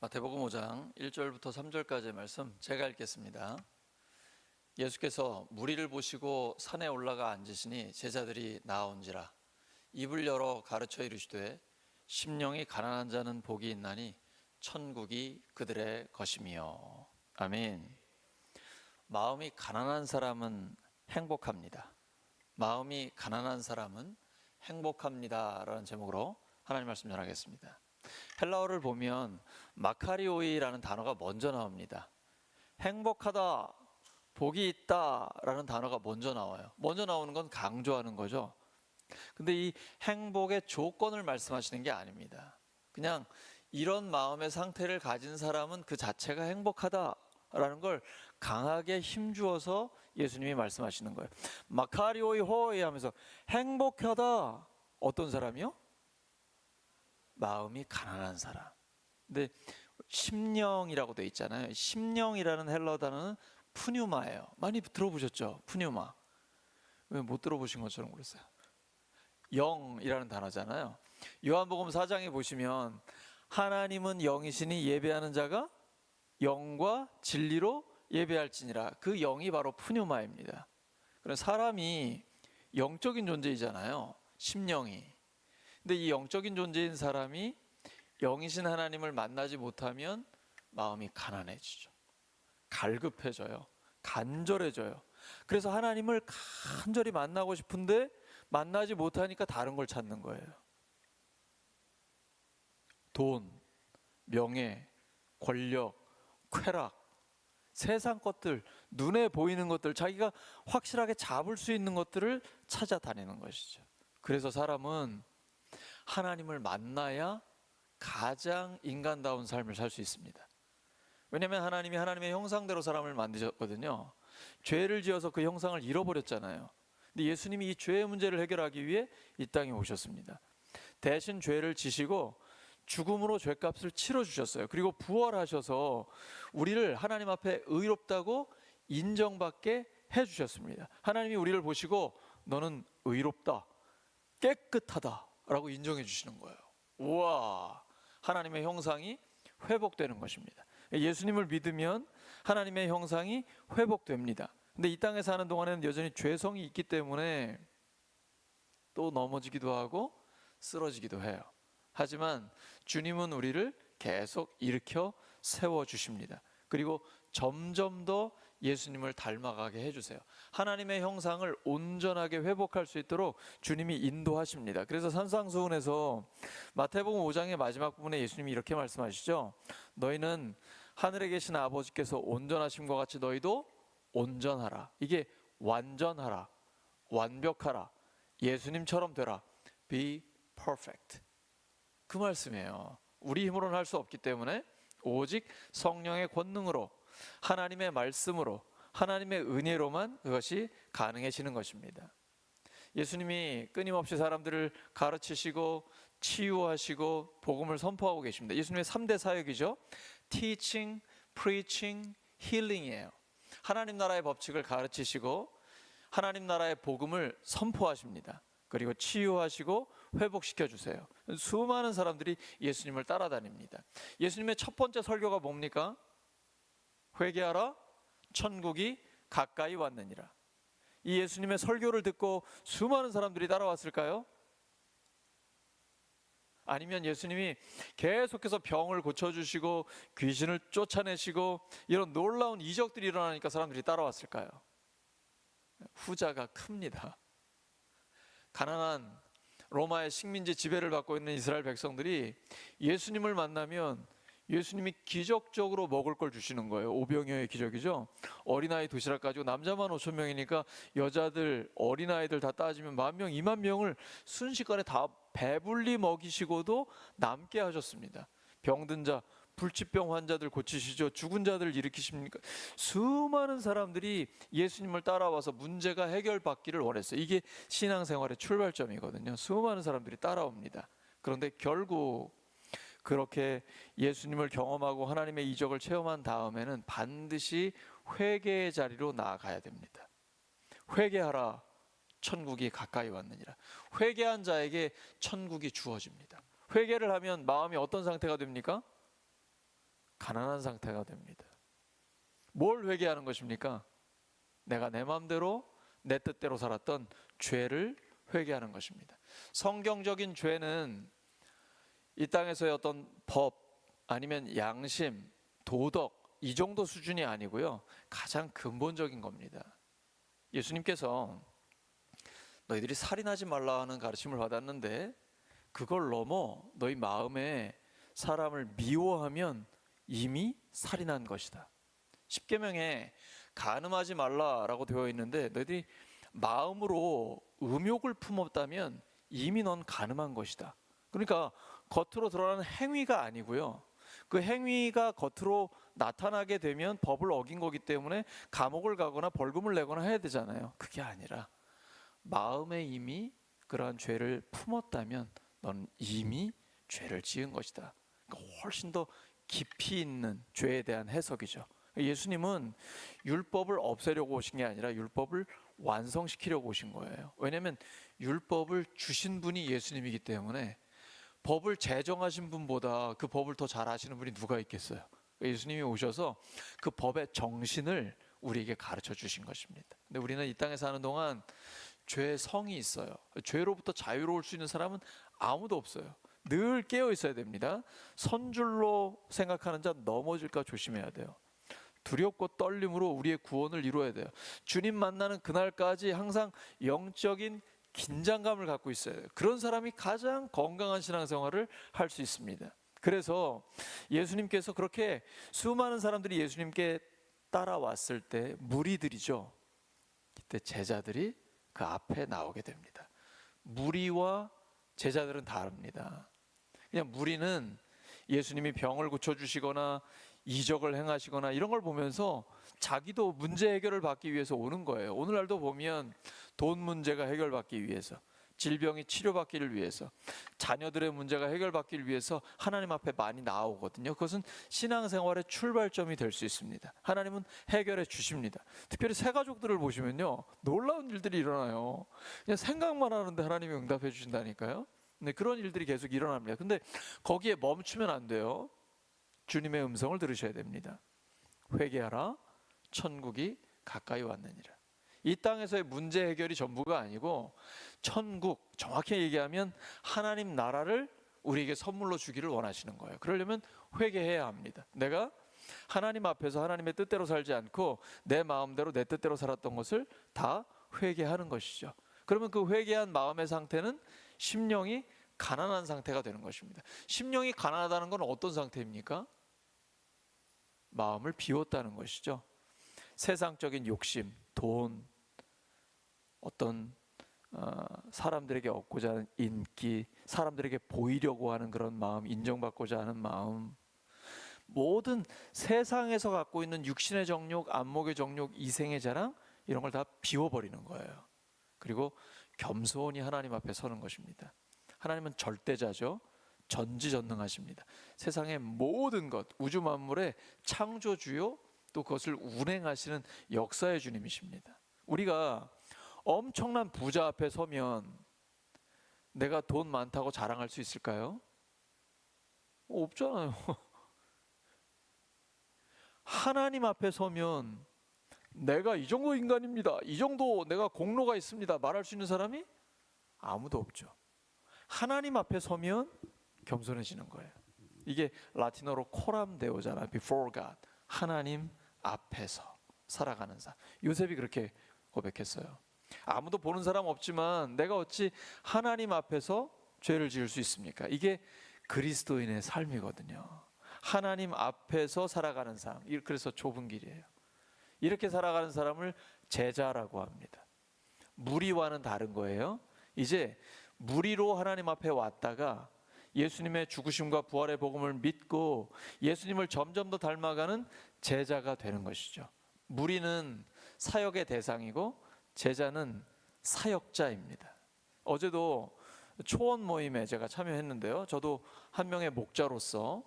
마태복음 5장 1절부터 3절까지의 말씀 제가 읽겠습니다. 예수께서 무리를 보시고 산에 올라가 앉으시니 제자들이 나아온지라. 입을 열어 가르쳐 이르시되 심령이 가난한 자는 복이 있나니 천국이 그들의 것이며. 아멘. 마음이 가난한 사람은 행복합니다. 마음이 가난한 사람은 행복합니다 라는 제목으로 하나님 말씀 전하겠습니다. 헬라어를 보면 마카리오이라는 단어가 먼저 나옵니다. 행복하다, 복이 있다 라는 단어가 먼저 나와요. 먼저 나오는 건 강조하는 거죠. 근데 이 행복의 조건을 말씀하시는 게 아닙니다. 그냥 이런 마음의 상태를 가진 사람은 그 자체가 행복하다라는 걸 강하게 힘주어서 예수님이 말씀하시는 거예요. 마카리오이 호이 하면서 행복하다. 어떤 사람이요? 마음이 가난한 사람. 근데 심령이라고 돼 있잖아요. 심령이라는 헬라어 단어는 푸뉴마예요. 많이 들어보셨죠? 푸뉴마. 왜 못 들어보신 것처럼 그랬어요? 영이라는 단어잖아요. 요한복음 4장에 보시면 하나님은 영이시니 예배하는 자가 영과 진리로 예배할지니라. 그 영이 바로 푸뉴마입니다. 그래서 사람이 영적인 존재이잖아요. 심령이. 근데 이 영적인 존재인 사람이 영이신 하나님을 만나지 못하면 마음이 가난해지죠. 갈급해져요. 간절해져요. 그래서 하나님을 간절히 만나고 싶은데 만나지 못하니까 다른 걸 찾는 거예요. 돈, 명예, 권력, 쾌락, 세상 것들, 눈에 보이는 것들, 자기가 확실하게 잡을 수 있는 것들을 찾아다니는 것이죠. 그래서 사람은 하나님을 만나야 가장 인간다운 삶을 살 수 있습니다. 왜냐하면 하나님이 하나님의 형상대로 사람을 만드셨거든요. 죄를 지어서 그 형상을 잃어버렸잖아요. 근데 예수님이 이 죄의 문제를 해결하기 위해 이 땅에 오셨습니다. 대신 죄를 지시고 죽음으로 죄값을 치러주셨어요. 그리고 부활하셔서 우리를 하나님 앞에 의롭다고 인정받게 해주셨습니다. 하나님이 우리를 보시고 너는 의롭다, 깨끗하다 라고 인정해 주시는 거예요. 우와, 하나님의 형상이 회복되는 것입니다. 예수님을 믿으면 하나님의 형상이 회복됩니다. 근데 이 땅에 사는 동안에는 여전히 죄성이 있기 때문에 또 넘어지기도 하고 쓰러지기도 해요. 하지만 주님은 우리를 계속 일으켜 세워주십니다. 그리고 점점 더 예수님을 닮아가게 해주세요. 하나님의 형상을 온전하게 회복할 수 있도록 주님이 인도하십니다. 그래서 산상수훈에서 마태복음 5장의 마지막 부분에 예수님이 이렇게 말씀하시죠. 너희는 하늘에 계신 아버지께서 온전하심과 같이 너희도 온전하라. 이게 완전하라, 완벽하라, 예수님처럼 되라. Be perfect. 그 말씀이에요. 우리 힘으로는 할 수 없기 때문에 오직 성령의 권능으로, 하나님의 말씀으로, 하나님의 은혜로만 그것이 가능해지는 것입니다. 예수님이 끊임없이 사람들을 가르치시고 치유하시고 복음을 선포하고 계십니다. 예수님의 3대 사역이죠. Teaching, Preaching, Healing이에요. 하나님 나라의 법칙을 가르치시고 하나님 나라의 복음을 선포하십니다. 그리고 치유하시고 회복시켜 주세요. 수많은 사람들이 예수님을 따라다닙니다. 예수님의 첫 번째 설교가 뭡니까? 회개하라, 천국이 가까이 왔느니라. 이 예수님의 설교를 듣고 수많은 사람들이 따라왔을까요? 아니면 예수님이 계속해서 병을 고쳐주시고 귀신을 쫓아내시고 이런 놀라운 이적들이 일어나니까 사람들이 따라왔을까요? 후자가 큽니다. 가난한 로마의 식민지 지배를 받고 있는 이스라엘 백성들이 예수님을 만나면 예수님이 기적적으로 먹을 걸 주시는 거예요. 오병이어의 기적이죠. 어린아이 도시락 가지고 남자만 5,000명이니까 여자들, 어린아이들 다 따지면 10,000명, 20,000명을 순식간에 다 배불리 먹이시고도 남게 하셨습니다. 병든 자, 불치병 환자들 고치시죠. 죽은 자들 일으키십니까? 수많은 사람들이 예수님을 따라와서 문제가 해결받기를 원했어요. 이게 신앙생활의 출발점이거든요. 수많은 사람들이 따라옵니다. 그런데 결국 그렇게 예수님을 경험하고 하나님의 이적을 체험한 다음에는 반드시 회개의 자리로 나아가야 됩니다. 회개하라, 천국이 가까이 왔느니라. 회개한 자에게 천국이 주어집니다. 회개를 하면 마음이 어떤 상태가 됩니까? 가난한 상태가 됩니다. 뭘 회개하는 것입니까? 내가 내 마음대로 내 뜻대로 살았던 죄를 회개하는 것입니다. 성경적인 죄는 이 땅에서의 어떤 법 아니면 양심, 도덕 이 정도 수준이 아니고요, 가장 근본적인 겁니다. 예수님께서 너희들이 살인하지 말라 하는 가르침을 받았는데 그걸 넘어 너희 마음에 사람을 미워하면 이미 살인한 것이다. 십계명에 간음하지 말라라고 되어 있는데 너희들이 마음으로 음욕을 품었다면 이미 넌 간음한 것이다. 그러니까 겉으로 드러나는 행위가 아니고요, 그 행위가 겉으로 나타나게 되면 법을 어긴 거기 때문에 감옥을 가거나 벌금을 내거나 해야 되잖아요. 그게 아니라 마음에 이미 그러한 죄를 품었다면 넌 이미 죄를 지은 것이다. 그러니까 훨씬 더 깊이 있는 죄에 대한 해석이죠. 예수님은 율법을 없애려고 오신 게 아니라 율법을 완성시키려고 오신 거예요. 왜냐하면 율법을 주신 분이 예수님이기 때문에 법을 제정하신 분보다 그 법을 더 잘 아시는 분이 누가 있겠어요. 예수님이 오셔서 그 법의 정신을 우리에게 가르쳐 주신 것입니다. 근데 우리는 이 땅에 사는 동안 죄의 성이 있어요. 죄로부터 자유로울 수 있는 사람은 아무도 없어요. 늘 깨어 있어야 됩니다. 선줄로 생각하는 자 넘어질까 조심해야 돼요. 두렵고 떨림으로 우리의 구원을 이루어야 돼요. 주님 만나는 그날까지 항상 영적인 긴장감을 갖고 있어야 돼요. 그런 사람이 가장 건강한 신앙생활을 할 수 있습니다. 그래서 예수님께서 그렇게 수많은 사람들이 예수님께 따라왔을 때 무리들이죠, 그때 제자들이 그 앞에 나오게 됩니다. 무리와 제자들은 다릅니다. 그냥 무리는 예수님이 병을 고쳐주시거나 이적을 행하시거나 이런 걸 보면서 자기도 문제 해결을 받기 위해서 오는 거예요. 오늘날도 보면 돈 문제가 해결받기 위해서, 질병이 치료받기를 위해서, 자녀들의 문제가 해결받기를 위해서 하나님 앞에 많이 나오거든요. 그것은 신앙생활의 출발점이 될 수 있습니다. 하나님은 해결해 주십니다. 특별히 새가족들을 보시면요, 놀라운 일들이 일어나요. 그냥 생각만 하는데 하나님이 응답해 주신다니까요. 네, 그런 일들이 계속 일어납니다. 근데 거기에 멈추면 안 돼요. 주님의 음성을 들으셔야 됩니다. 회개하라, 천국이 가까이 왔느니라. 이 땅에서의 문제 해결이 전부가 아니고 천국, 정확히 얘기하면 하나님 나라를 우리에게 선물로 주기를 원하시는 거예요. 그러려면 회개해야 합니다. 내가 하나님 앞에서 하나님의 뜻대로 살지 않고 내 마음대로 내 뜻대로 살았던 것을 다 회개하는 것이죠. 그러면 그 회개한 마음의 상태는 심령이 가난한 상태가 되는 것입니다. 심령이 가난하다는 건 어떤 상태입니까? 마음을 비웠다는 것이죠. 세상적인 욕심, 돈, 어떤 사람들에게 얻고자 하는 인기, 사람들에게 보이려고 하는 그런 마음, 인정받고자 하는 마음, 모든 세상에서 갖고 있는 육신의 정욕, 안목의 정욕, 이생의 자랑, 이런 걸 다 비워버리는 거예요. 그리고 겸손히 하나님 앞에 서는 것입니다. 하나님은 절대자죠. 전지전능하십니다. 세상의 모든 것, 우주 만물의 창조주요, 또 그것을 운행하시는 역사의 주님이십니다. 우리가 엄청난 부자 앞에 서면 내가 돈 많다고 자랑할 수 있을까요? 없잖아요. 하나님 앞에 서면 내가 이 정도 인간입니다, 이 정도 내가 공로가 있습니다 말할 수 있는 사람이 아무도 없죠. 하나님 앞에 서면 겸손해지는 거예요. 이게 라틴어로 코람 데오잖아. Before God, 하나님 앞에서 살아가는 삶. 요셉이 그렇게 고백했어요. 아무도 보는 사람 없지만 내가 어찌 하나님 앞에서 죄를 지을 수 있습니까? 이게 그리스도인의 삶이거든요. 하나님 앞에서 살아가는 삶. 그래서 좁은 길이에요. 이렇게 살아가는 사람을 제자라고 합니다. 무리와는 다른 거예요. 이제 무리로 하나님 앞에 왔다가 예수님의 죽으심과 부활의 복음을 믿고 예수님을 점점 더 닮아가는 제자가 되는 것이죠. 무리는 사역의 대상이고 제자는 사역자입니다. 어제도 초원 모임에 제가 참여했는데요. 저도 한 명의 목자로서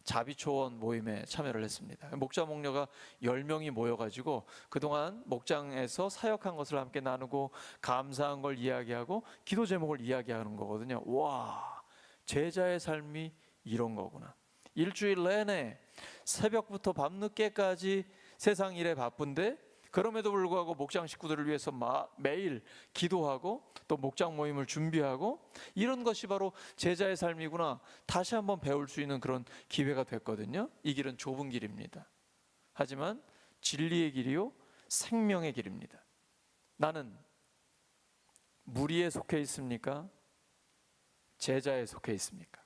자비초원 모임에 참여를 했습니다. 목자 목녀가 10명이 모여가지고 그동안 목장에서 사역한 것을 함께 나누고 감사한 걸 이야기하고 기도 제목을 이야기하는 거거든요. 와, 제자의 삶이 이런 거구나. 일주일 내내 새벽부터 밤늦게까지 세상 일에 바쁜데 그럼에도 불구하고 목장 식구들을 위해서 매일 기도하고 또 목장 모임을 준비하고 이런 것이 바로 제자의 삶이구나 다시 한번 배울 수 있는 그런 기회가 됐거든요. 이 길은 좁은 길입니다. 하지만 진리의 길이요 생명의 길입니다. 나는 무리에 속해 있습니까? 제자에 속해 있습니까?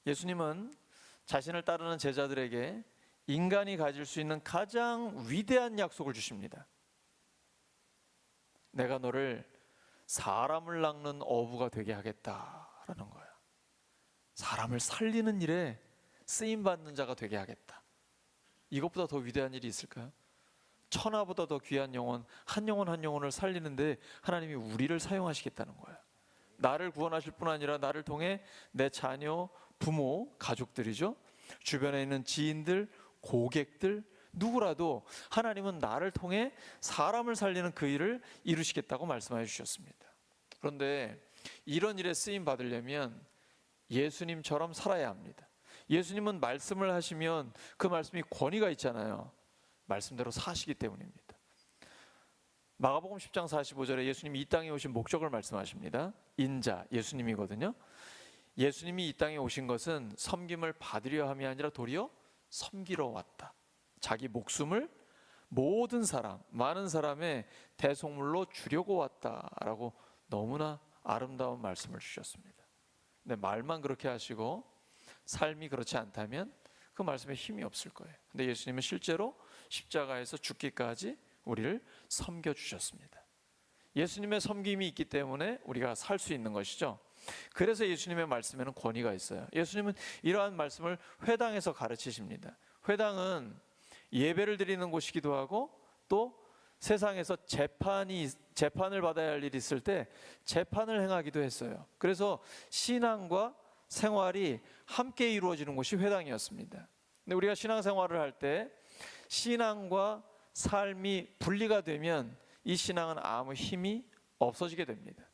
예수님은 자신을 따르는 제자들에게 인간이 가질 수 있는 가장 위대한 약속을 주십니다. 내가 너를 사람을 낚는 어부가 되게 하겠다라는 거야. 사람을 살리는 일에 쓰임받는 자가 되게 하겠다. 이것보다 더 위대한 일이 있을까요? 천하보다 더 귀한 영혼, 한 영혼을 살리는데 하나님이 우리를 사용하시겠다는 거예요. 나를 구원하실 뿐 아니라 나를 통해 내 자녀, 부모, 가족들이죠. 주변에 있는 지인들, 고객들, 누구라도 하나님은 나를 통해 사람을 살리는 그 일을 이루시겠다고 말씀해 주셨습니다. 그런데 이런 일에 쓰임 받으려면 예수님처럼 살아야 합니다. 예수님은 말씀을 하시면 그 말씀이 권위가 있잖아요. 말씀대로 사시기 때문입니다. 마가복음 10장 45절에 예수님이 이 땅에 오신 목적을 말씀하십니다. 인자, 예수님이거든요. 예수님이 이 땅에 오신 것은 섬김을 받으려 함이 아니라 도리어 섬기러 왔다. 자기 목숨을 모든 사람, 많은 사람의 대속물로 주려고 왔다라고 너무나 아름다운 말씀을 주셨습니다. 근데 말만 그렇게 하시고 삶이 그렇지 않다면 그 말씀에 힘이 없을 거예요. 근데 예수님은 실제로 십자가에서 죽기까지 우리를 섬겨주셨습니다. 예수님의 섬김이 있기 때문에 우리가 살 수 있는 것이죠. 그래서 예수님의 말씀에는 권위가 있어요. 예수님은 이러한 말씀을 회당에서 가르치십니다. 회당은 예배를 드리는 곳이기도 하고 또 세상에서 재판을 받아야 할 일이 있을 때 재판을 행하기도 했어요. 그래서 신앙과 생활이 함께 이루어지는 곳이 회당이었습니다. 근데 우리가 신앙생활을 할 때 신앙과 삶이 분리가 되면 이 신앙은 아무 힘이 없어지게 됩니다.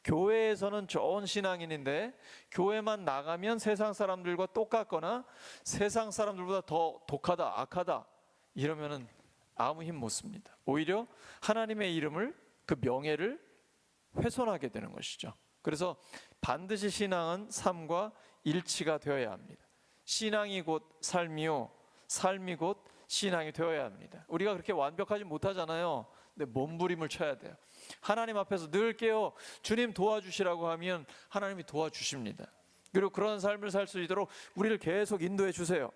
교회에서는 좋은 신앙인인데 교회만 나가면 세상 사람들과 똑같거나 세상 사람들보다 더 독하다, 악하다 이러면은 아무 힘 못 씁니다. 오히려 하나님의 이름을, 그 명예를 훼손하게 되는 것이죠. 그래서 반드시 신앙은 삶과 일치가 되어야 합니다. 신앙이 곧 삶이요, 삶이 곧 신앙이 되어야 합니다. 우리가 그렇게 완벽하지 못하잖아요. 근데 몸부림을 쳐야 돼요. 하나님 앞에서 늘 깨어 주님 도와주시라고 하면 하나님이 도와주십니다. 그리고 그런 삶을 살 수 있도록 우리를 계속 인도해 주세요.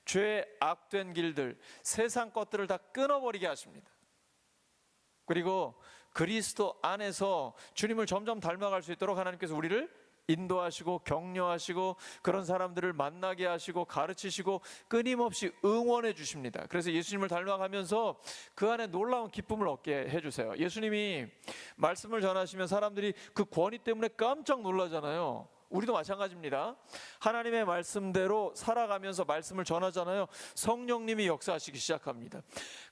죄의 악된 길들, 세상 것들을 다 끊어버리게 하십니다. 그리고 그리스도 안에서 주님을 점점 닮아갈 수 있도록 하나님께서 우리를 인도하시고 격려하시고 그런 사람들을 만나게 하시고 가르치시고 끊임없이 응원해 주십니다. 그래서 예수님을 닮아가면서 그 안에 놀라운 기쁨을 얻게 해주세요. 예수님이 말씀을 전하시면 사람들이 그 권위 때문에 깜짝 놀라잖아요. 우리도 마찬가지입니다. 하나님의 말씀대로 살아가면서 말씀을 전하잖아요. 성령님이 역사하시기 시작합니다.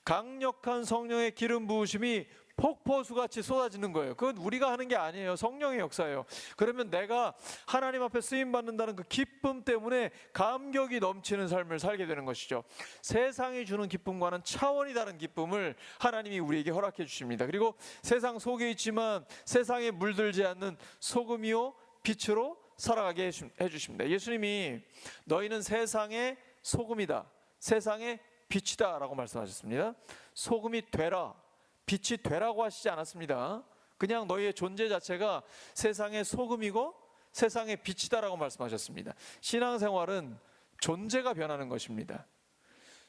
강력한 성령의 기름 부으심이 폭포수같이 쏟아지는 거예요. 그건 우리가 하는 게 아니에요. 성령의 역사예요. 그러면 내가 하나님 앞에 쓰임받는다는 그 기쁨 때문에 감격이 넘치는 삶을 살게 되는 것이죠. 세상이 주는 기쁨과는 차원이 다른 기쁨을 하나님이 우리에게 허락해 주십니다. 그리고 세상 속에 있지만 세상에 물들지 않는 소금이요 빛으로 살아가게 해주십니다. 예수님이 너희는 세상의 소금이다, 세상의 빛이다 라고 말씀하셨습니다. 소금이 되라, 빛이 되라고 하시지 않았습니다. 그냥 너희의 존재 자체가 세상의 소금이고 세상의 빛이다라고 말씀하셨습니다. 신앙생활은 존재가 변하는 것입니다.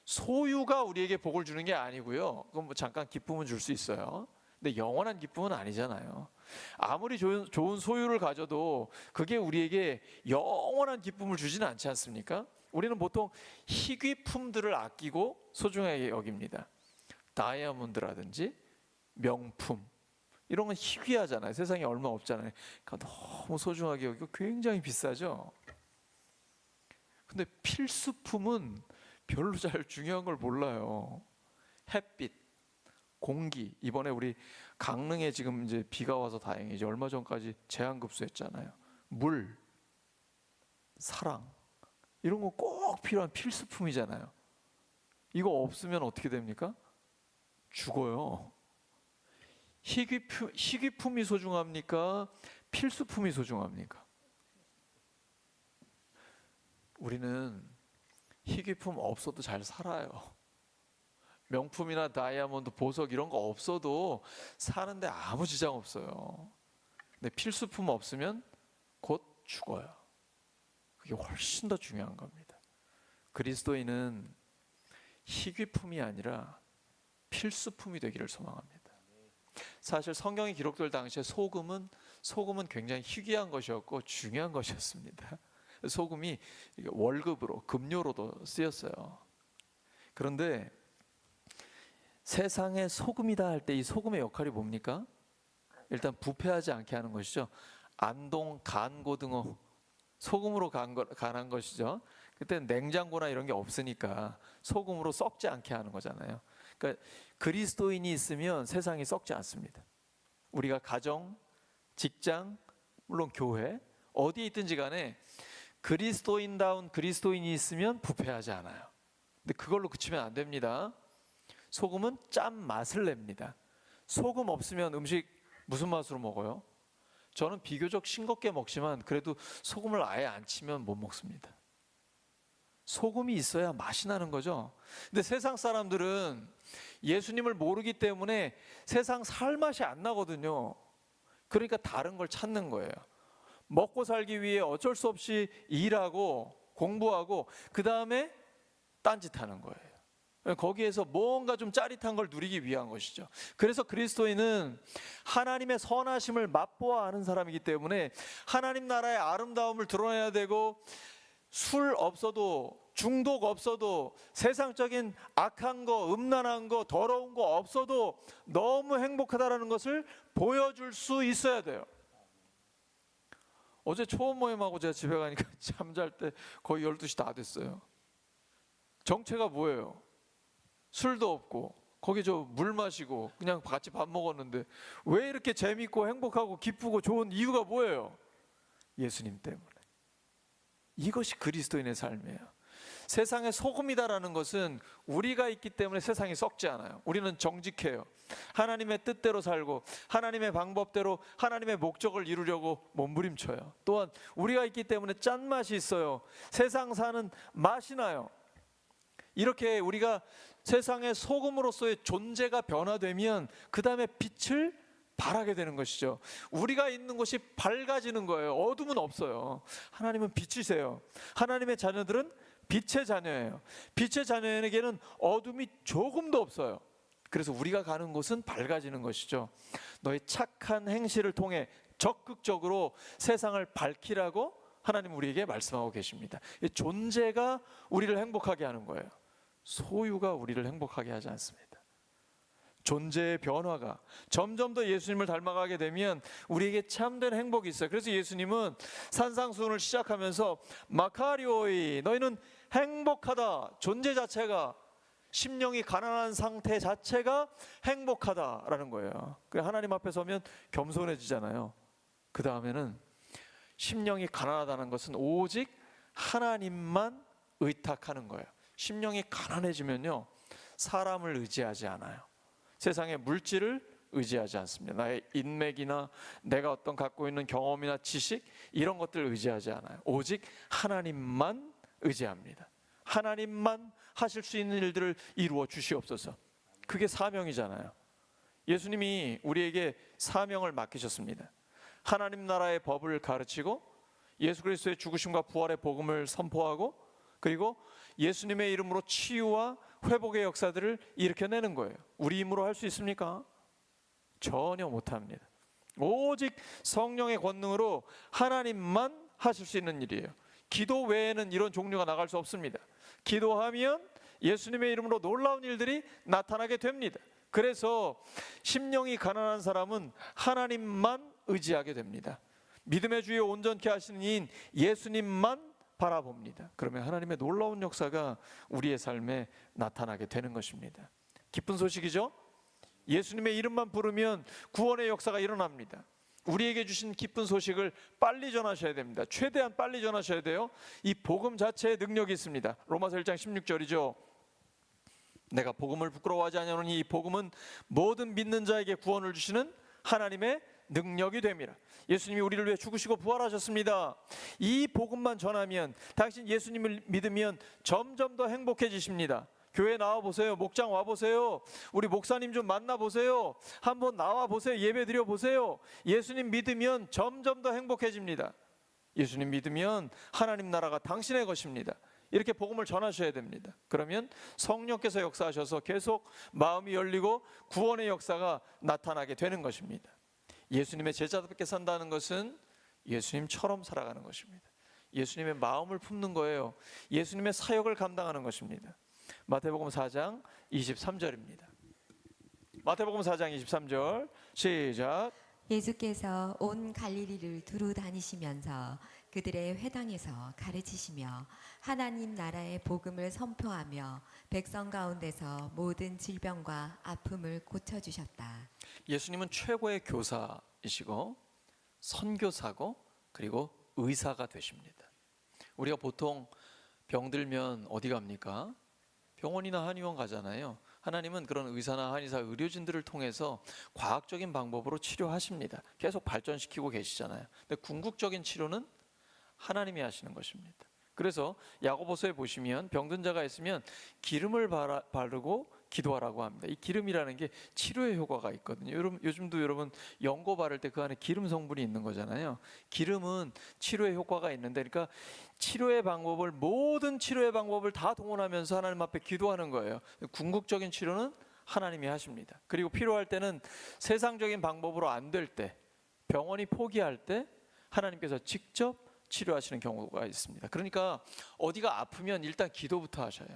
소유가 우리에게 복을 주는 게 아니고요. 그건 뭐 잠깐 기쁨은 줄 수 있어요. 근데 영원한 기쁨은 아니잖아요. 아무리 좋은 소유를 가져도 그게 우리에게 영원한 기쁨을 주지는 않지 않습니까? 우리는 보통 희귀품들을 아끼고 소중하게 여깁니다. 다이아몬드라든지 명품 이런 건 희귀하잖아요. 세상에 얼마 없잖아요. 그러니까 너무 소중하게 여기고 굉장히 비싸죠. 근데 필수품은 별로 잘 중요한 걸 몰라요. 햇빛, 공기. 이번에 우리 강릉에 지금 이제 비가 와서 다행이지 얼마 전까지 제한급수했잖아요. 물, 사랑, 이런 거 꼭 필요한 필수품이잖아요. 이거 없으면 어떻게 됩니까? 죽어요. 희귀품이 소중합니까? 필수품이 소중합니까? 우리는 희귀품 없어도 잘 살아요. 명품이나 다이아몬드, 보석 이런 거 없어도 사는데 아무 지장 없어요. 근데 필수품 없으면 곧 죽어요. 그게 훨씬 더 중요한 겁니다. 그리스도인은 희귀품이 아니라 필수품이 되기를 소망합니다. 사실 성경이 기록될 당시에 소금은 굉장히 희귀한 것이었고 중요한 것이었습니다. 소금이 월급으로, 급료로도 쓰였어요. 그런데 세상에 소금이다 할 때 이 소금의 역할이 뭡니까? 일단 부패하지 않게 하는 것이죠. 안동 간고등어, 소금으로 간한 것이죠. 그때는 냉장고나 이런 게 없으니까 소금으로 썩지 않게 하는 거잖아요. 그러니까 그리스도인이 있으면 세상이 썩지 않습니다. 우리가 가정, 직장, 물론 교회, 어디에 있든지 간에 그리스도인다운 그리스도인이 있으면 부패하지 않아요. 근데 그걸로 그치면 안 됩니다. 소금은 짠 맛을 냅니다. 소금 없으면 음식 무슨 맛으로 먹어요? 저는 비교적 싱겁게 먹지만 그래도 소금을 아예 안 치면 못 먹습니다. 소금이 있어야 맛이 나는 거죠. 근데 세상 사람들은 예수님을 모르기 때문에 세상 살 맛이 안 나거든요. 그러니까 다른 걸 찾는 거예요. 먹고 살기 위해 어쩔 수 없이 일하고 공부하고 그 다음에 딴짓하는 거예요. 거기에서 뭔가 좀 짜릿한 걸 누리기 위한 것이죠. 그래서 그리스도인은 하나님의 선하심을 맛보아 아는 사람이기 때문에 하나님 나라의 아름다움을 드러내야 되고, 술 없어도, 중독 없어도, 세상적인 악한 거, 음란한 거, 더러운 거 없어도 너무 행복하다라는 것을 보여줄 수 있어야 돼요. 어제 초원 모임하고 제가 집에 가니까 잠잘 때 거의 12시 다 됐어요. 정체가 뭐예요? 술도 없고 거기 저 물 마시고 그냥 같이 밥 먹었는데 왜 이렇게 재밌고 행복하고 기쁘고 좋은 이유가 뭐예요? 예수님 때문에. 이것이 그리스도인의 삶이에요. 세상의 소금이다라는 것은 우리가 있기 때문에 세상이 썩지 않아요. 우리는 정직해요. 하나님의 뜻대로 살고 하나님의 방법대로 하나님의 목적을 이루려고 몸부림쳐요. 또한 우리가 있기 때문에 짠맛이 있어요. 세상 사는 맛이 나요. 이렇게 우리가 세상의 소금으로서의 존재가 변화되면 그 다음에 빛을 발하게 되는 것이죠. 우리가 있는 곳이 밝아지는 거예요. 어둠은 없어요. 하나님은 빛이세요. 하나님의 자녀들은 빛의 자녀예요. 빛의 자녀에게는 어둠이 조금도 없어요. 그래서 우리가 가는 곳은 밝아지는 것이죠. 너의 착한 행실을 통해 적극적으로 세상을 밝히라고 하나님 우리에게 말씀하고 계십니다. 이 존재가 우리를 행복하게 하는 거예요. 소유가 우리를 행복하게 하지 않습니다. 존재의 변화가 점점 더 예수님을 닮아가게 되면 우리에게 참된 행복이 있어요. 그래서 예수님은 산상수훈을 시작하면서 마카리오이, 너희는 행복하다. 존재 자체가, 심령이 가난한 상태 자체가 행복하다라는 거예요. 하나님 앞에 서면 겸손해지잖아요. 그 다음에는 심령이 가난하다는 것은 오직 하나님만 의탁하는 거예요. 심령이 가난해지면요, 사람을 의지하지 않아요. 세상의 물질을 의지하지 않습니다. 나의 인맥이나 내가 어떤 갖고 있는 경험이나 지식, 이런 것들을 의지하지 않아요. 오직 하나님만 의지합니다. 하나님만 하실 수 있는 일들을 이루어 주시옵소서. 그게 사명이잖아요. 예수님이 우리에게 사명을 맡기셨습니다. 하나님 나라의 법을 가르치고 예수 그리스도의 죽으심과 부활의 복음을 선포하고, 그리고 예수님의 이름으로 치유와 회복의 역사들을 일으켜내는 거예요. 우리 힘으로 할 수 있습니까? 전혀 못합니다. 오직 성령의 권능으로 하나님만 하실 수 있는 일이에요. 기도 외에는 이런 종류가 나갈 수 없습니다. 기도하면 예수님의 이름으로 놀라운 일들이 나타나게 됩니다. 그래서 심령이 가난한 사람은 하나님만 의지하게 됩니다. 믿음의 주여 온전케 하시는 이인 예수님만 바라봅니다. 그러면 하나님의 놀라운 역사가 우리의 삶에 나타나게 되는 것입니다. 기쁜 소식이죠? 예수님의 이름만 부르면 구원의 역사가 일어납니다. 우리에게 주신 기쁜 소식을 빨리 전하셔야 됩니다. 최대한 빨리 전하셔야 돼요. 이 복음 자체에 능력이 있습니다. 로마서 1장 16절이죠. 내가 복음을 부끄러워하지 아니하노니 이 복음은 모든 믿는 자에게 구원을 주시는 하나님의 능력이 됨이라. 예수님이 우리를 위해 죽으시고 부활하셨습니다. 이 복음만 전하면, 당신 예수님을 믿으면 점점 더 행복해지십니다. 교회 나와보세요. 목장 와보세요. 우리 목사님 좀 만나보세요. 한번 나와보세요. 예배 드려보세요. 예수님 믿으면 점점 더 행복해집니다. 예수님 믿으면 하나님 나라가 당신의 것입니다. 이렇게 복음을 전하셔야 됩니다. 그러면 성령께서 역사하셔서 계속 마음이 열리고 구원의 역사가 나타나게 되는 것입니다. 예수님의 제자답게 산다는 것은 예수님처럼 살아가는 것입니다. 예수님의 마음을 품는 거예요. 예수님의 사역을 감당하는 것입니다. 마태복음 4장 23절입니다. 마태복음 4장 23절 시작. 예수께서 온 갈릴리를 두루 다니시면서 그들의 회당에서 가르치시며 하나님 나라의 복음을 선포하며 백성 가운데서 모든 질병과 아픔을 고쳐주셨다. 예수님은 최고의 교사이시고 선교사고 그리고 의사가 되십니다. 우리가 보통 병들면 어디 갑니까? 병원이나 한의원 가잖아요. 하나님은 그런 의사나 한의사, 의료진들을 통해서 과학적인 방법으로 치료하십니다. 계속 발전시키고 계시잖아요. 근데 궁극적인 치료는 하나님이 하시는 것입니다. 그래서 야고보서에 보시면 병든 자가 있으면 기름을 바르고 기도하라고 합니다. 이 기름이라는 게 치료의 효과가 있거든요. 요즘도 여러분 연고 바를 때 그 안에 기름 성분이 있는 거잖아요. 기름은 치료의 효과가 있는데, 그러니까 모든 치료의 방법을 다 동원하면서 하나님 앞에 기도하는 거예요. 궁극적인 치료는 하나님이 하십니다. 그리고 필요할 때는 세상적인 방법으로 안 될 때, 병원이 포기할 때 하나님께서 직접 치료하시는 경우가 있습니다. 그러니까 어디가 아프면 일단 기도부터 하셔요.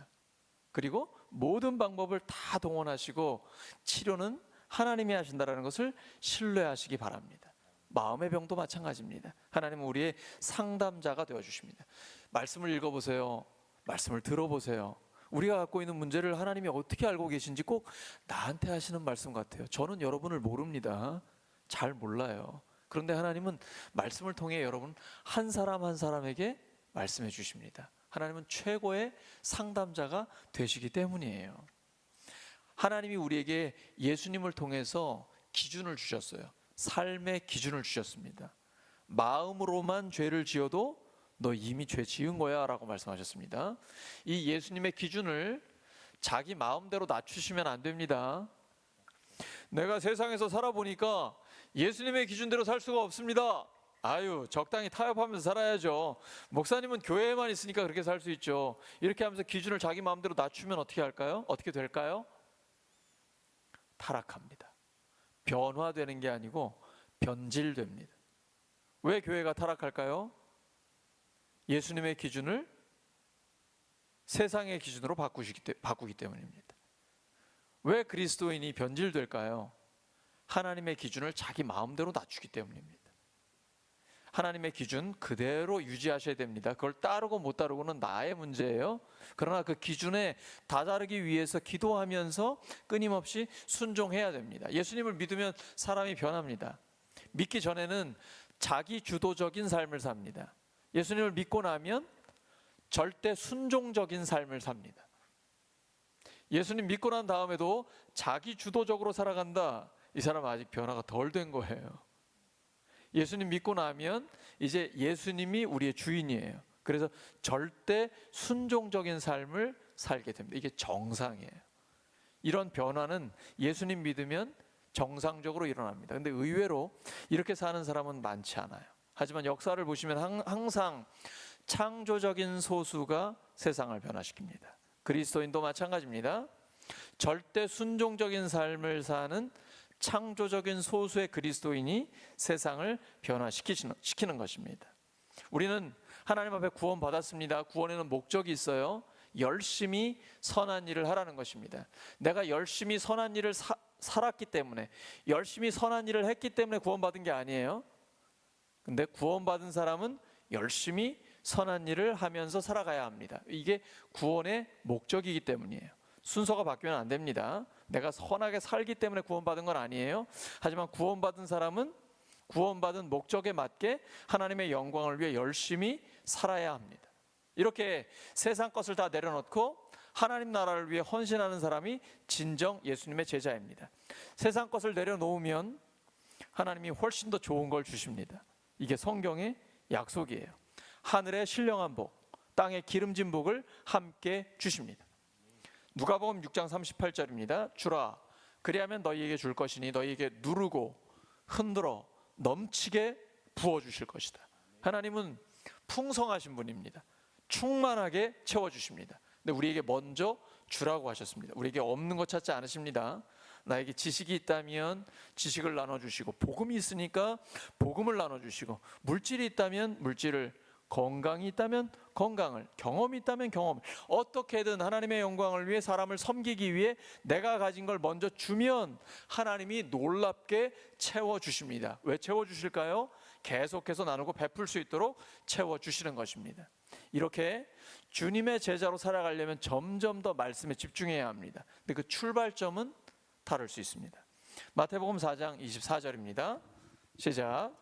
그리고 모든 방법을 다 동원하시고 치료는 하나님이 하신다는 것을 신뢰하시기 바랍니다. 마음의 병도 마찬가지입니다. 하나님은 우리의 상담자가 되어주십니다. 말씀을 읽어보세요. 말씀을 들어보세요. 우리가 갖고 있는 문제를 하나님이 어떻게 알고 계신지 꼭 나한테 하시는 말씀 같아요. 저는 여러분을 모릅니다. 잘 몰라요. 그런데 하나님은 말씀을 통해 여러분 한 사람 한 사람에게 말씀해 주십니다. 하나님은 최고의 상담자가 되시기 때문이에요. 하나님이 우리에게 예수님을 통해서 기준을 주셨어요. 삶의 기준을 주셨습니다. 마음으로만 죄를 지어도 너 이미 죄 지은 거야 라고 말씀하셨습니다. 이 예수님의 기준을 자기 마음대로 낮추시면 안 됩니다. 내가 세상에서 살아보니까 예수님의 기준대로 살 수가 없습니다. 아유, 적당히 타협하면서 살아야죠. 목사님은 교회에만 있으니까 그렇게 살 수 있죠. 이렇게 하면서 기준을 자기 마음대로 낮추면 어떻게 할까요? 어떻게 될까요? 타락합니다. 변화되는 게 아니고 변질됩니다. 왜 교회가 타락할까요? 예수님의 기준을 세상의 기준으로 바꾸기 때문입니다. 왜 그리스도인이 변질될까요? 하나님의 기준을 자기 마음대로 낮추기 때문입니다. 하나님의 기준 그대로 유지하셔야 됩니다. 그걸 따르고 못 따르고는 나의 문제예요. 그러나 그 기준에 다다르기 위해서 기도하면서 끊임없이 순종해야 됩니다. 예수님을 믿으면 사람이 변합니다. 믿기 전에는 자기 주도적인 삶을 삽니다. 예수님을 믿고 나면 절대 순종적인 삶을 삽니다. 예수님 믿고 난 다음에도 자기 주도적으로 살아간다. 이 사람은 아직 변화가 덜 된 거예요. 예수님 믿고 나면 이제 예수님이 우리의 주인이에요. 그래서 절대 순종적인 삶을 살게 됩니다. 이게 정상이에요. 이런 변화는 예수님 믿으면 정상적으로 일어납니다. 근데 의외로 이렇게 사는 사람은 많지 않아요. 하지만 역사를 보시면 항상 창조적인 소수가 세상을 변화시킵니다. 그리스도인도 마찬가지입니다. 절대 순종적인 삶을 사는 창조적인 소수의 그리스도인이 세상을 변화시키는 것입니다. 우리는 하나님 앞에 구원받았습니다. 구원에는 목적이 있어요. 열심히 선한 일을 하라는 것입니다. 내가 열심히 선한 일을 살았기 때문에, 열심히 선한 일을 했기 때문에 구원받은 게 아니에요. 근데 구원받은 사람은 열심히 선한 일을 하면서 살아가야 합니다. 이게 구원의 목적이기 때문이에요. 순서가 바뀌면 안 됩니다. 내가 선하게 살기 때문에 구원받은 건 아니에요. 하지만 구원받은 사람은 구원받은 목적에 맞게 하나님의 영광을 위해 열심히 살아야 합니다. 이렇게 세상 것을 다 내려놓고 하나님 나라를 위해 헌신하는 사람이 진정 예수님의 제자입니다. 세상 것을 내려놓으면 하나님이 훨씬 더 좋은 걸 주십니다. 이게 성경의 약속이에요. 하늘의 신령한 복, 땅의 기름진 복을 함께 주십니다. 누가복음 6장 38절입니다. 주라, 그리하면 너희에게 줄 것이니 너희에게 누르고 흔들어 넘치게 부어주실 것이다. 하나님은 풍성하신 분입니다. 충만하게 채워주십니다. 근데 우리에게 먼저 주라고 하셨습니다. 우리에게 없는 것 찾지 않으십니다. 나에게 지식이 있다면 지식을 나눠주시고, 복음이 있으니까 복음을 나눠주시고, 물질이 있다면 물질을, 건강이 있다면 건강을, 경험이 있다면 경험을, 어떻게든 하나님의 영광을 위해 사람을 섬기기 위해 내가 가진 걸 먼저 주면 하나님이 놀랍게 채워주십니다. 왜 채워주실까요? 계속해서 나누고 베풀 수 있도록 채워주시는 것입니다. 이렇게 주님의 제자로 살아가려면 점점 더 말씀에 집중해야 합니다. 근데 그 출발점은 다를 수 있습니다. 마태복음 4장 24절입니다. 시작.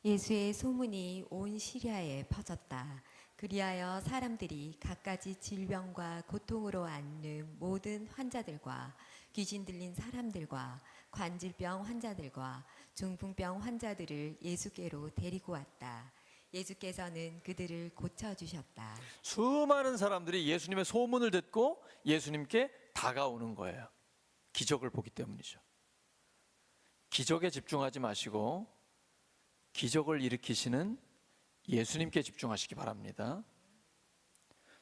예수의 소문이 온 시리아에 퍼졌다. 그리하여 사람들이 갖가지 질병과 고통으로 앓는 모든 환자들과 귀신 들린 사람들과 관질병 환자들과 중풍병 환자들을 예수께로 데리고 왔다. 예수께서는 그들을 고쳐주셨다. 수많은 사람들이 예수님의 소문을 듣고 예수님께 다가오는 거예요. 기적을 보기 때문이죠. 기적에 집중하지 마시고 기적을 일으키시는 예수님께 집중하시기 바랍니다.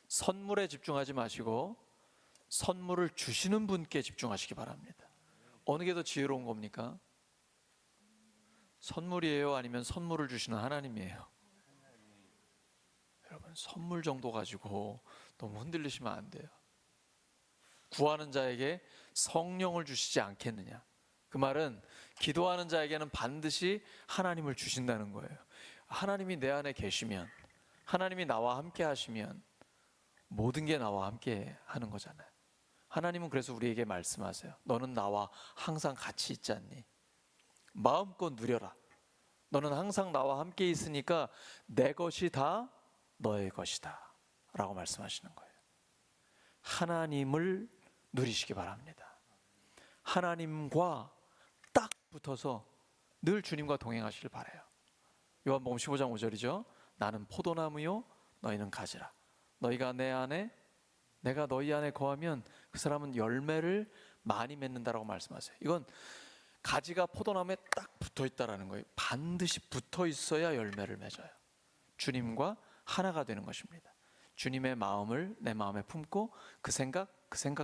선물에 집중하지 마시고 선물을 주시는 분께 집중하시기 바랍니다. 어느 게 더 지혜로운 겁니까? 선물이에요? 아니면 선물을 주시는 하나님이에요? 여러분, 선물 정도 가지고 너무 흔들리시면 안 돼요. 구하는 자에게 성령을 주시지 않겠느냐. 그 말은 기도하는 자에게는 반드시 하나님을 주신다는 거예요. 하나님이 내 안에 계시면, 하나님이 나와 함께 하시면 모든 게 나와 함께 하는 거잖아요. 하나님은 그래서 우리에게 말씀하세요. 너는 나와 항상 같이 있지 않니? 마음껏 누려라. 너는 항상 나와 함께 있으니까 내 것이 다 너의 것이다 라고 말씀하시는 거예요. 하나님을 누리시기 바랍니다. 하나님과 딱 붙어서 늘 주님과 동행하시길 바라요. 요한복음 15장 5절이죠. 나는 포도나무요 너희는 가지라. 너희가 내 안에 내가 너희 안에 거하면 그 사람은 열매를 많이 맺는다라고 말씀하세요. 이건 가지가 포도나무에 딱 붙어 있다라는 거예요. 반드시 붙어 있어야 열매를 맺어요. 주님과 하나가 되는 것입니다. 주님의 마음을 내 마음에 품고 그 생각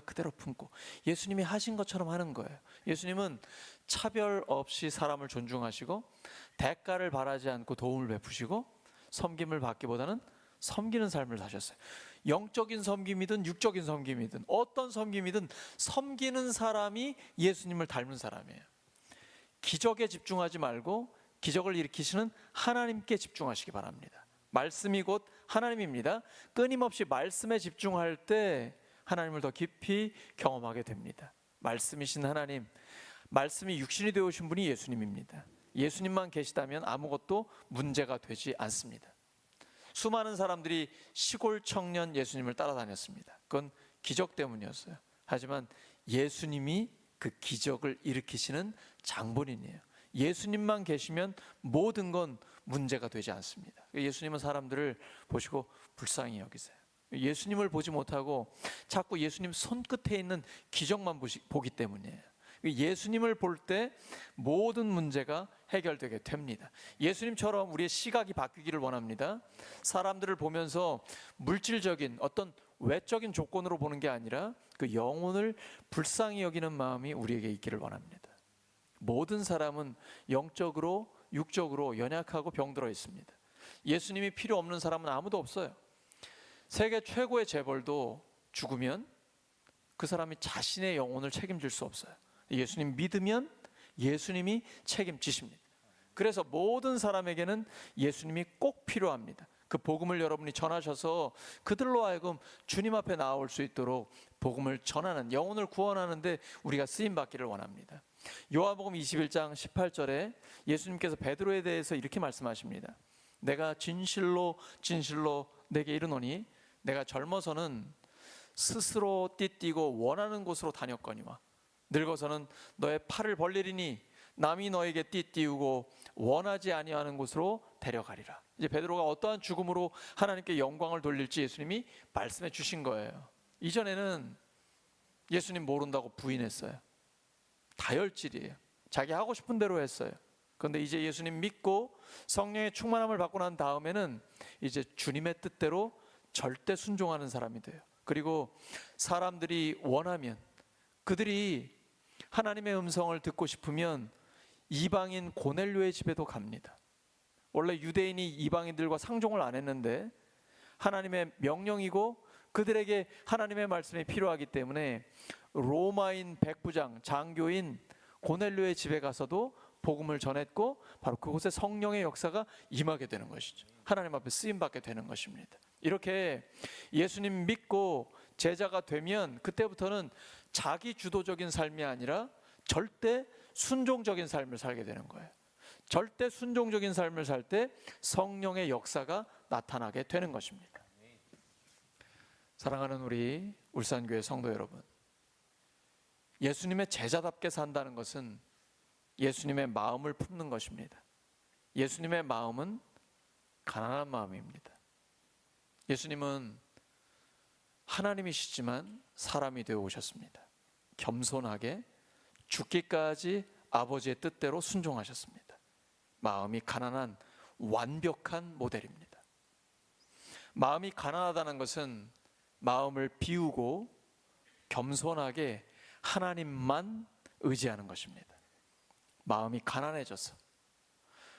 그대로 품고 예수님이 하신 것처럼 하는 거예요. 예수님은 차별 없이 사람을 존중하시고 대가를 바라지 않고 도움을 베푸시고 섬김을 받기보다는 섬기는 삶을 사셨어요. 영적인 섬김이든 육적인 섬김이든 어떤 섬김이든 섬기는 사람이 예수님을 닮은 사람이에요. 기적에 집중하지 말고 기적을 일으키시는 하나님께 집중하시기 바랍니다. 말씀이 곧 하나님입니다. 끊임없이 말씀에 집중할 때 하나님을 더 깊이 경험하게 됩니다. 말씀이신 하나님, 말씀이 육신이 되어오신 분이 예수님입니다. 예수님만 계시다면 아무것도 문제가 되지 않습니다. 수많은 사람들이 시골 청년 예수님을 따라다녔습니다. 그건 기적 때문이었어요. 하지만 예수님이 그 기적을 일으키시는 장본인이에요. 예수님만 계시면 모든 건 문제가 되지 않습니다. 예수님은 사람들을 보시고 불쌍히 여기세요. 예수님을 보지 못하고 자꾸 예수님 손끝에 있는 기적만 보기 때문이에요. 예수님을 볼 때 모든 문제가 해결되게 됩니다. 예수님처럼 우리의 시각이 바뀌기를 원합니다. 사람들을 보면서 물질적인 어떤 외적인 조건으로 보는 게 아니라 그 영혼을 불쌍히 여기는 마음이 우리에게 있기를 원합니다. 모든 사람은 영적으로 육적으로 연약하고 병들어 있습니다. 예수님이 필요 없는 사람은 아무도 없어요. 세계 최고의 재벌도 죽으면 그 사람이 자신의 영혼을 책임질 수 없어요. 예수님 믿으면 예수님이 책임지십니다. 그래서 모든 사람에게는 예수님이 꼭 필요합니다. 그 복음을 여러분이 전하셔서 그들로 하여금 주님 앞에 나올 수 있도록 복음을 전하는, 영혼을 구원하는 데 우리가 쓰임 받기를 원합니다. 요한복음 21장 18절에 예수님께서 베드로에 대해서 이렇게 말씀하십니다. 내가 진실로 진실로 내게 이르노니 내가 젊어서는 스스로 띠띠고 원하는 곳으로 다녔거니와 늙어서는 너의 팔을 벌리리니 남이 너에게 띠띠우고 원하지 아니하는 곳으로 데려가리라. 이제 베드로가 어떠한 죽음으로 하나님께 영광을 돌릴지 예수님이 말씀해 주신 거예요. 이전에는 예수님 모른다고 부인했어요. 다혈질이에요. 자기 하고 싶은 대로 했어요. 그런데 이제 예수님 믿고 성령의 충만함을 받고 난 다음에는 이제 주님의 뜻대로 절대 순종하는 사람이 돼요. 그리고 사람들이 원하면, 그들이 하나님의 음성을 듣고 싶으면 이방인 고넬료의 집에도 갑니다. 원래 유대인이 이방인들과 상종을 안 했는데 하나님의 명령이고 그들에게 하나님의 말씀이 필요하기 때문에 로마인 백부장, 장교인 고넬료의 집에 가서도 복음을 전했고 바로 그곳에 성령의 역사가 임하게 되는 것이죠. 하나님 앞에 쓰임받게 되는 것입니다. 이렇게 예수님 믿고 제자가 되면 그때부터는 자기 주도적인 삶이 아니라 절대 순종적인 삶을 살게 되는 거예요. 절대 순종적인 삶을 살 때 성령의 역사가 나타나게 되는 것입니다. 사랑하는 우리 울산교회 성도 여러분, 예수님의 제자답게 산다는 것은 예수님의 마음을 품는 것입니다. 예수님의 마음은 가난한 마음입니다. 예수님은 하나님이시지만 사람이 되어 오셨습니다. 겸손하게 죽기까지 아버지의 뜻대로 순종하셨습니다. 마음이 가난한 완벽한 모델입니다. 마음이 가난하다는 것은 마음을 비우고 겸손하게 하나님만 의지하는 것입니다. 마음이 가난해져서,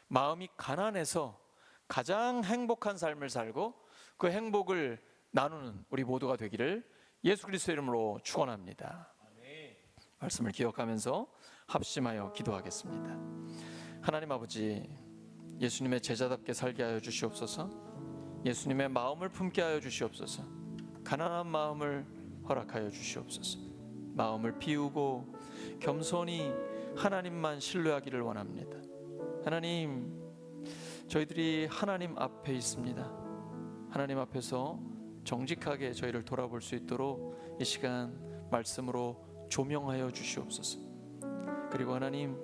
마음이 가난해서 가장 행복한 삶을 살고 그 행복을 나누는 우리 모두가 되기를 예수 그리스도의 이름으로 축원합니다. 말씀을 기억하면서 합심하여 기도하겠습니다. 하나님 아버지, 예수님의 제자답게 살게 하여 주시옵소서. 예수님의 마음을 품게 하여 주시옵소서. 가난한 마음을 허락하여 주시옵소서. 마음을 비우고 겸손히 하나님만 신뢰하기를 원합니다. 하나님, 저희들이 하나님 앞에 있습니다. 하나님 앞에서 정직하게 저희를 돌아볼 수 있도록 이 시간 말씀으로 조명하여 주시옵소서. 그리고 하나님,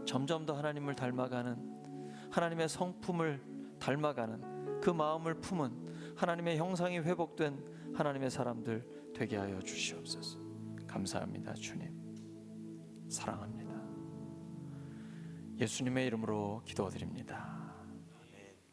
점점 더 하나님을 닮아가는, 하나님의 성품을 닮아가는 그 마음을 품은 하나님의 형상이 회복된 하나님의 사람들 되게 하여 주시옵소서. 감사합니다. 주님, 사랑합니다. 예수님의 이름으로 기도드립니다.